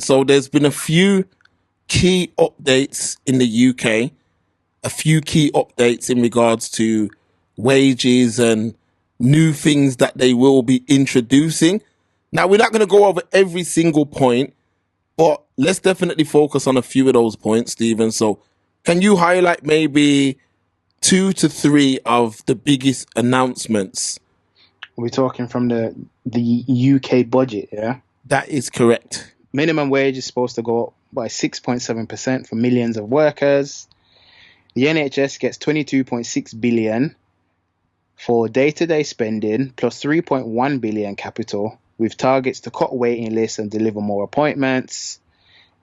So there's been a few key updates in the UK, a few key updates in regards to wages and new things that they will be introducing. Now, we're not going to go over every single point, but let's definitely focus on a few of those points, Stephen. So can you highlight maybe 2 to 3 of the biggest announcements? We're talking from the UK budget, yeah? That is correct. Minimum wage is supposed to go up by 6.7% for millions of workers. The NHS gets 22.6 billion for day-to-day spending plus 3.1 billion capital, with targets to cut waiting lists and deliver more appointments.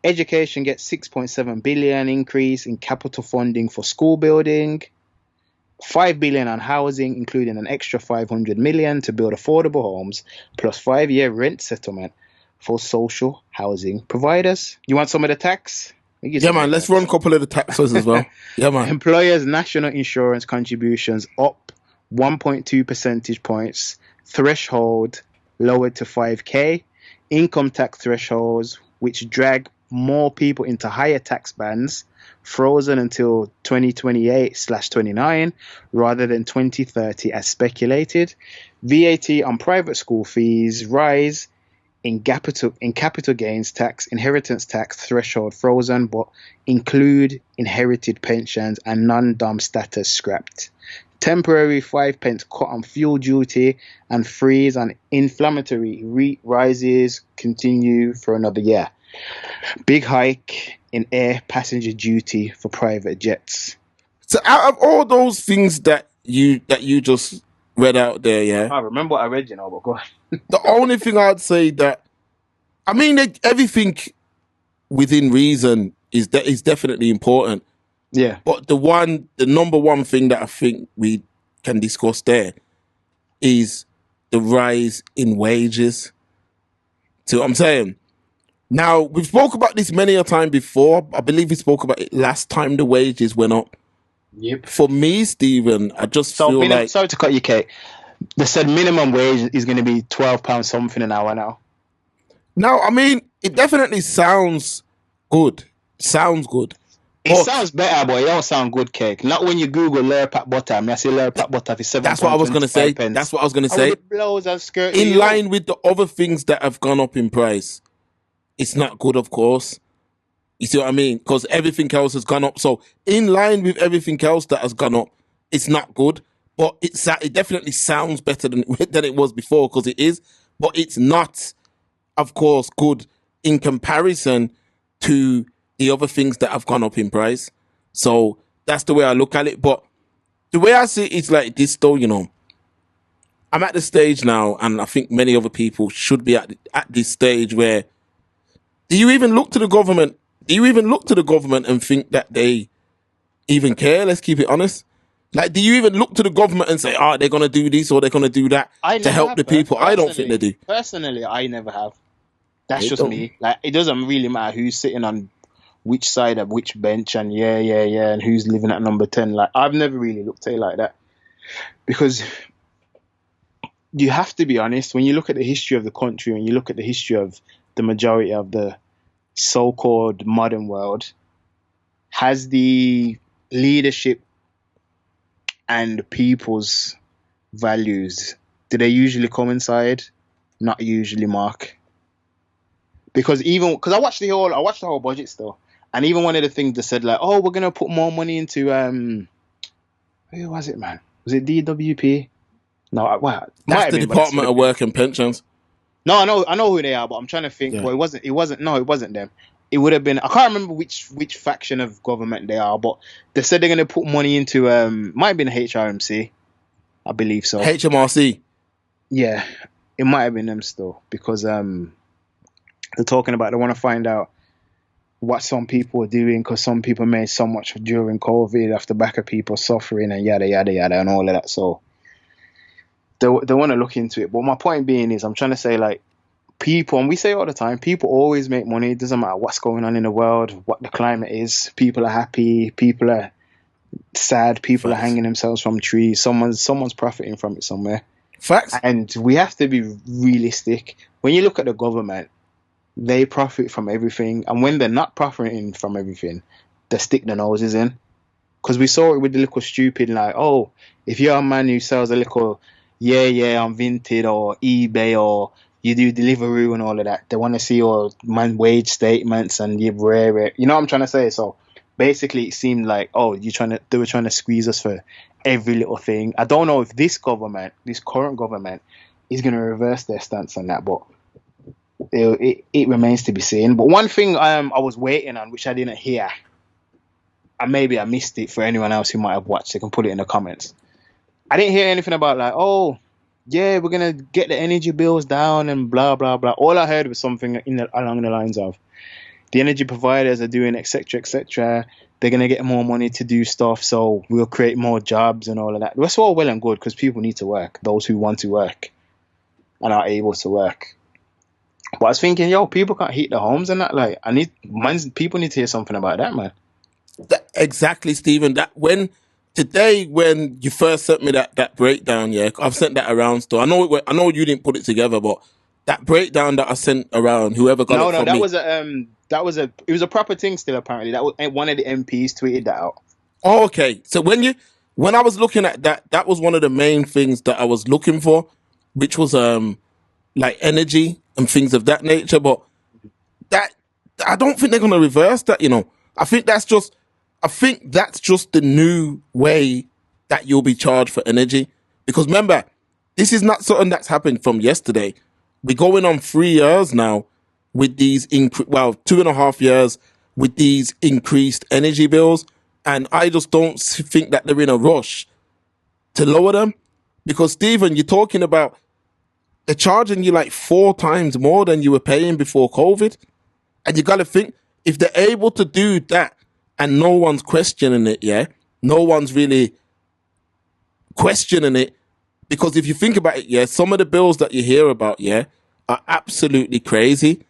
Education gets 6.7 billion increase in capital funding for school building. 5 billion on housing, including an extra 500 million to build affordable homes, plus 5-year rent settlement for social housing providers. You want some of the tax? Yeah, man, let's run a couple of the taxes as well. Yeah, man. Employers' national insurance contributions up 1.2 percentage points. Threshold lowered to 5k. Income tax thresholds, which drag more people into higher tax bands, frozen until 2028/29 rather than 2030 as speculated. VAT on private school fees rise. In capital gains tax, inheritance tax threshold frozen, but include inherited pensions and non-dom status scrapped. Temporary 5p cut on fuel duty and freeze on inflammatory rises continue for another year. Big hike in air passenger duty for private jets. So out of all those things that you just read out there, yeah, I remember what I read, but go on. the only thing I'd say that, I mean, everything within reason is definitely important. Yeah. But the number one thing that I think we can discuss there is the rise in wages. See what I'm saying? Now, we've spoke about this many a time before. I believe we spoke about it last time the wages went up. Yep. For me, Stephen, I just feel like... Sorry to cut you, Kate. They said minimum wage is going to be £12 something an hour now. Now, I mean, it definitely sounds good. Sounds good. It sounds better, but it don't sound good, Cake. Not when you Google Lurpak butter. I say Lurpak butter for 7. That's what I was going to say. That's what I was going to say. Blows and skirts in line with the other things that have gone up in price. It's not good, of course. You see what I mean? Because everything else has gone up. So in line with everything else that has gone up, it's not good. But it definitely sounds better than it was before, because it is. But it's not, of course, good in comparison to the other things that have gone up in price. So that's the way I look at it. But the way I see it is like this, though, I'm at the stage now, and I think many other people should be at this stage where, do you even look to the government? Do you even look to the government and think that they even care? Let's keep it honest. Like, do you even look to the government and say, they're going to do this or they're going to do that to help the people? I don't think they do. Personally, I never have. That's just me. Like, it doesn't really matter who's sitting on which side of which bench and and who's living at number 10. Like, I've never really looked at it like that. Because you have to be honest, when you look at the history of the country, when you look at the history of the majority of the so-called modern world, has the leadership and people's values, do they usually coincide? Not usually, Mark. Because I watched the whole budget still, and even one of the things that said like, we're gonna put more money into who was it, man? Was it DWP? No, what? That's the Department of Work and Pensions. No, I know who they are, but I'm trying to think. Yeah. Well, it wasn't them. It would have been, I can't remember which faction of government they are, but they said they're going to put money into, might have been HRMC. I believe so. HMRC? Yeah, it might have been them still, because they're talking about, they want to find out what some people are doing, because some people made so much during COVID off the back of people suffering and yada, yada, yada, and all of that. So they want to look into it. But my point being is, I'm trying to say, like, people, and we say all the time, people always make money. It doesn't matter what's going on in the world, what the climate is. People are happy, people are sad, people are hanging themselves from trees. Someone's profiting from it somewhere. Facts. And we have to be realistic. When you look at the government, they profit from everything, and when they're not profiting from everything, they stick their noses in. Because we saw it with the little stupid, like, oh, if you're a man who sells a little, yeah, on Vinted or eBay, or you do Deliveroo and all of that, they want to see your man wage statements and you rare it. You know what I'm trying to say? So basically, it seemed like, oh, they were trying to squeeze us for every little thing. I don't know if this current government, is going to reverse their stance on that, but it remains to be seen. But one thing I was waiting on, which I didn't hear, and maybe I missed it for anyone else who might have watched, they can put it in the comments. I didn't hear anything about like, oh, yeah, we're gonna get the energy bills down and blah blah blah. All I heard was something along the lines of the energy providers are doing etc etc. They're gonna get more money to do stuff, so we'll create more jobs and all of that. That's all well and good because people need to work. Those who want to work and are able to work. But I was thinking, yo, people can't heat their homes and that. Like, people need to hear something about that, man. Exactly, Stephen. When you first sent me that breakdown, yeah, I've sent that around. Still, I know you didn't put it together, but that breakdown that I sent around, whoever got it from that me, it was a proper thing. Still, apparently, that was one of the MPs tweeted that out. Oh, okay. So when I was looking at that, that was one of the main things that I was looking for, which was like energy and things of that nature. But that I don't think they're gonna reverse that. You know, I think that's just the new way that you'll be charged for energy. Because remember, this is not something that's happened from yesterday. We're going on 3 years now with these 2.5 years with these increased energy bills. And I just don't think that they're in a rush to lower them. Because, Stephen, you're talking about they're charging you like 4 times more than you were paying before COVID. And you got to think, if they're able to do that and no one's questioning it, yeah? No one's really questioning it. Because if you think about it, yeah, some of the bills that you hear about, yeah, are absolutely crazy.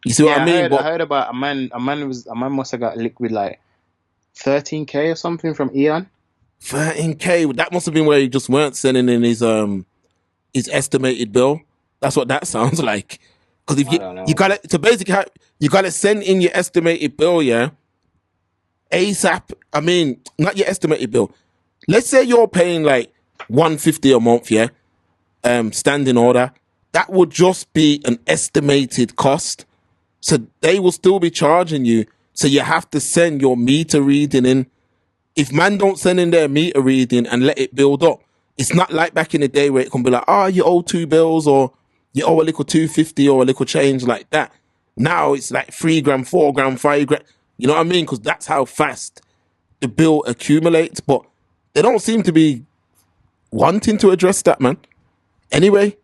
You see what I mean? I heard about a man must have got liquid like 13K or something from Eon. 13K. That must have been where he just weren't sending in his estimated bill. That's what that sounds like. Because if you got it, so basically you got to send in your estimated bill, yeah, ASAP. I mean, not your estimated bill. Let's say you're paying like $150 a month, yeah, standing order. That would just be an estimated cost. So they will still be charging you. So you have to send your meter reading in. If man don't send in their meter reading and let it build up, it's not like back in the day where it can be like, you owe 2 bills or you owe a little 250 or a little change like that. Now it's like 3 grand, 4 grand, 5 grand. You know what I mean? Because that's how fast the bill accumulates. But they don't seem to be wanting to address that, man. Anyway,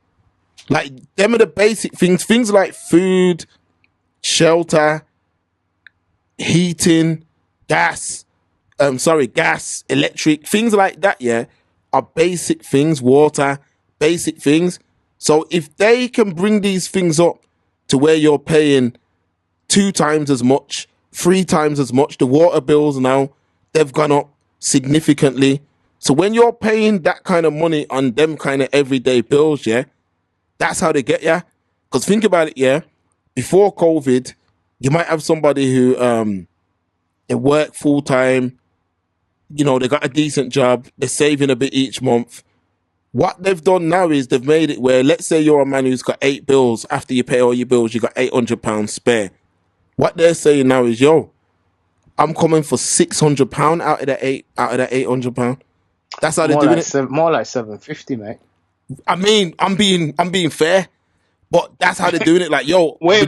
like them are the basic things like food, shelter, heating, gas, electric, things like that, yeah, are basic things, water, basic things. So if they can bring these things up to where you're paying 2 times as much, 3 times as much, the water bills now, they've gone up significantly. So when you're paying that kind of money on them kind of everyday bills, yeah, that's how they get you. Because think about it, yeah, before COVID, you might have somebody who they work full time, you know, they got a decent job, they're saving a bit each month. What they've done now is they've made it where, let's say you're a man who's got 8 bills. After you pay all your bills, you got £800 spare. What they're saying now is, yo, I'm coming for £600 out of that £800. That's how they're doing it. More like 750, mate. I mean, I'm being fair, but that's how they're doing it. Like, yo, we're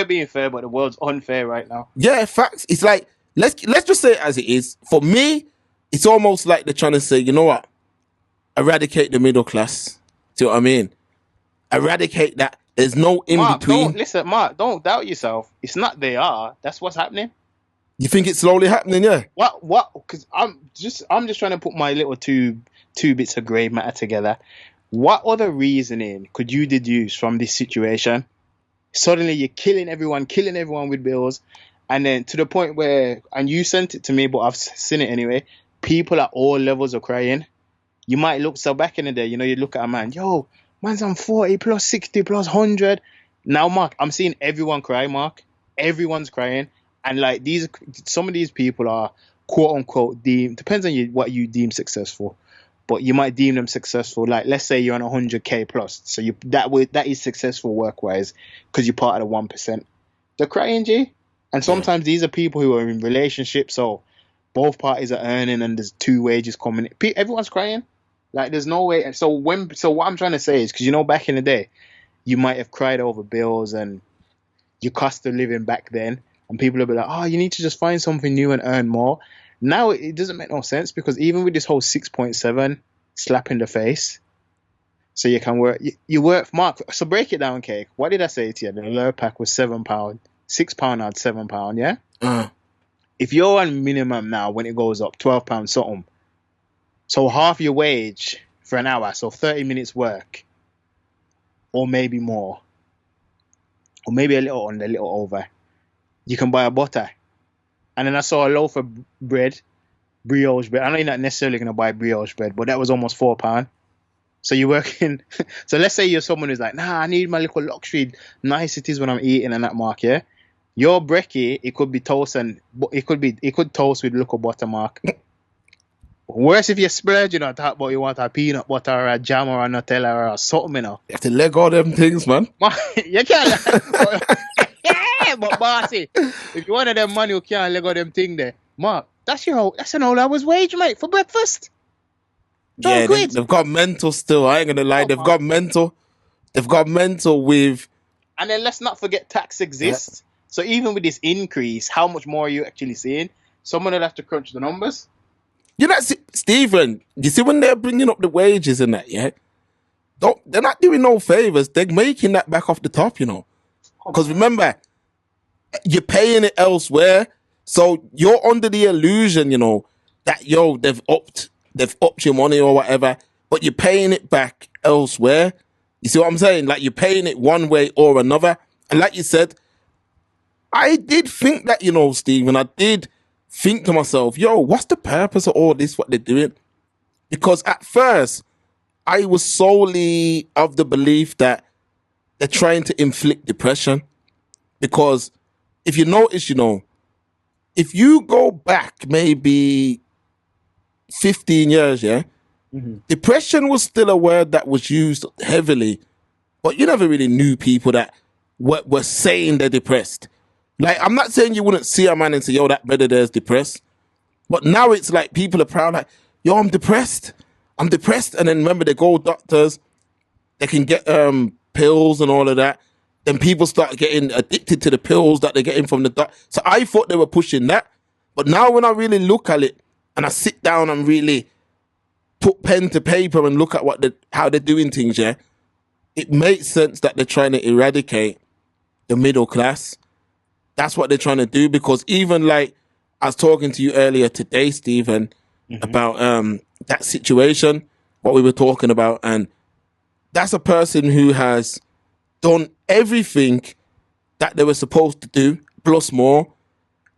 being fair, but the world's unfair right now. Yeah, facts. It's like let's just say it as it is. For me, it's almost like they're trying to say, you know what? Eradicate the middle class. See what I mean? Eradicate that. There's no in between. Mark, don't doubt yourself. It's not they are. That's what's happening. You think it's slowly happening, yeah? What? Because I'm just trying to put my little two bits of grey matter together. What other reasoning could you deduce from this situation? Suddenly you're killing everyone with bills, and then to the point where, and you sent it to me, but I've seen it anyway, people at all levels are crying. You might look, so back in the day, you know, you look at a man, yo, man's on 40 plus 60 plus 100. Now, Mark, I'm seeing everyone cry, Mark. Everyone's crying. And like some of these people are quote unquote deemed, depends on what you deem successful, but you might deem them successful. Like, let's say you're on 100K plus. So that is successful work wise because you're part of the 1%. They're crying, G. And Yeah. sometimes these are people who are in relationships. So both parties are earning and there's two wages coming. Everyone's crying. Like, there's no way. So what I'm trying to say is, because back in the day, you might have cried over bills and your cost of living back then, and people will be like, "Oh, you need to just find something new and earn more." Now it doesn't make no sense because even with this whole 6.7 slap in the face, so you can work. You work, Mark. So break it down, Cake. What did I say to you? The lower pack was £7, £6 out £7. Yeah. Uh, If you're on minimum now, when it goes up, £12 something. So half your wage for an hour, so 30 minutes work, or maybe more, or maybe a little under, a little over. You can buy a butter. And then I saw a loaf of bread, brioche bread. I know you're not necessarily going to buy brioche bread, but that was almost £4. So you're working. So let's say you're someone who's like, nah, I need my little luxury niceties when I'm eating and that, Mark, yeah? Your brekkie, it could be toast and it could toast with little butter, Mark. Worse if you splurge, talk about you want a peanut butter or a jam or a Nutella or something, you have to leg all them things, man. You can't. Yeah, but bossy, if you wanted them money, you can't let go them thing there. Mark, that's an all hours wage, mate, for breakfast. Yeah, Quid. they've got mental still. I ain't gonna lie, they've got mental. They've got mental with. And then let's not forget tax exists. Yeah. So even with this increase, how much more are you actually seeing? Someone will have to crunch the numbers. You know, Stephen, you see when they're bringing up the wages and that, yeah? They're not doing no favors. They're making that back off the top, Because remember, you're paying it elsewhere. So you're under the illusion, that, they've upped your money or whatever, but you're paying it back elsewhere. You see what I'm saying? Like, you're paying it one way or another. And like you said, I did think that, Stephen, I did think to myself, what's the purpose of all this, what they're doing? Because at first, I was solely of the belief that they're trying to inflict depression. Because if you notice, if you go back maybe 15 years, yeah, depression was still a word that was used heavily, but you never really knew people that were saying they're depressed. Like, I'm not saying you wouldn't see a man and say, that brother there's depressed. But now it's like people are proud, like, I'm depressed. I'm depressed. And then remember, they go doctors, they can get pills and all of that. Then people start getting addicted to the pills that they're getting from the doctor. So I thought they were pushing that. But now when I really look at it and I sit down and really put pen to paper and look at how they're doing things, yeah, it makes sense that they're trying to eradicate the middle class. That's what they're trying to do, because even like I was talking to you earlier today, Stephen, about that situation, what we were talking about, and that's a person who has done everything that they were supposed to do, plus more,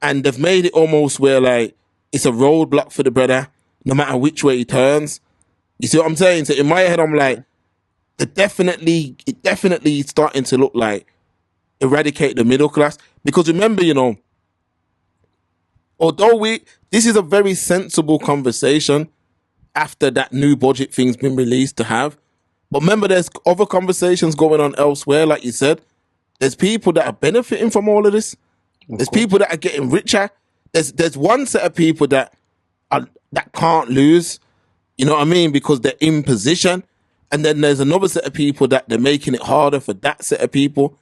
and they've made it almost where like it's a roadblock for the brother, no matter which way he turns. You see what I'm saying? So in my head, I'm like, it definitely is starting to look like eradicate the middle class. Because remember, although this is a very sensible conversation after that new budget thing's been released to have, but remember, there's other conversations going on elsewhere. Like you said, there's people that are benefiting from all of this. There's people that are getting richer. There's one set of people that can't lose. You know what I mean? Because they're in position. And then there's another set of people that they're making it harder for that set of people.